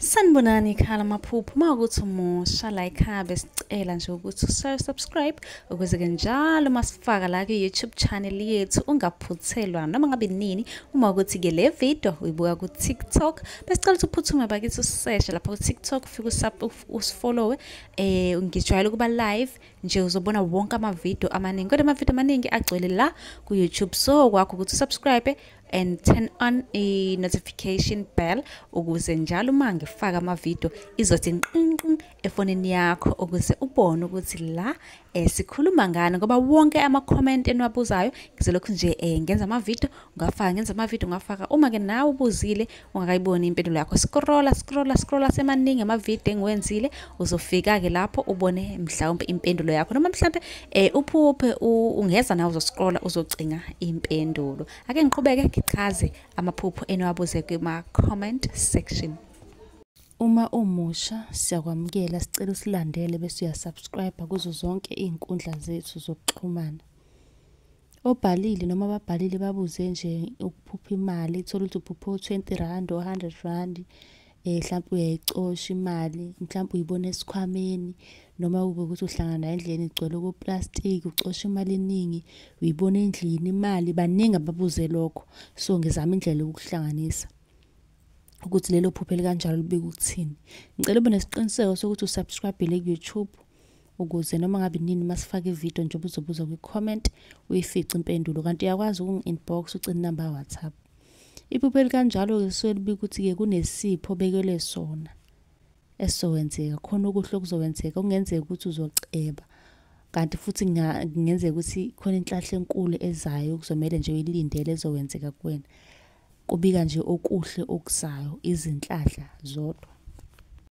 Sanibonani khala maphupho makuthi umusha la ekhaya besicela nje ukuthi subscribe ukuze ke njalo masifaka la ku YouTube channel yethu ungaphuthelwa noma ngabe nini uma ukuthi ke le video uyibuka ku TikTok besicela ukuthi uphuthume bakithi useshe lapha ku TikTok ufike usifollow ngijwayele kuba live nje uzobona wonke ama video amaningi kodwa ama video amaningi agcwele la ku YouTube so kwakho ukuthi subscribe and turn on a notification bell ukuze njalo uma ngifaka ama video izothi nqinqi efonini yakho ukuze ubone ukuthi la sikhuluma ngani ngoba wonke ama comment eniwabuzayo ngizolokhu nje ngenza ama video ngafaka uma ke nawe ubuzile ungakayiboni impendulo yakho scrolla semaningi ama video engiwenzile uzofika ke lapho ubone mhlawumbe impendulo yakho noma mhlawumbe uphuphe ungeza nawe uzoscrolla uzocinga impendulo ake ngiqhubeke ngichaze amaphupho eniwabuze kuma comment section. Uma umusha siyakwamukela sicela usilandele bese uyasubscribe kuzo zonke izinkundla zethu zokuxhumana. Obhalile noma ababhalile babuze nje ukuphupha imali ithola ukuthi uphupha 20 rand or 100 rand mhlawumbe uyayicosha imali mhlawumbe uyibona esikhwameni noma ube ukuthi uhlangana endleni igcwele ku plastic ucosha imali eningi uyibona endlini imali baningi ababuze lokho so ngizama indlela yokuhlanganisa ukuthi lelo phupho elikanjalo libike ukuthini. Ngicela ube nesiqiniseko sokuthi usubscribe le ku YouTube ukuze noma ngabe nini masifaka ivideo nje uzobuza ku comment uyifice impendulo kanti uyakwazi ukungi-inbox ucela inamba ya WhatsApp. Iphupho elikanjalo ke selibika ukuthi ke kunesipho bekele sona esizowenzeka khona okuhle okuzowenzeka kungenzeka ukuthi uzoceba kanti futhi ngenzeka ukuthi khona inhlahla enkulu ezayo kuzomela nje uyilindele ezowenzeka kuwena kubika nje okuhle okusayo izinhlahla zodwa.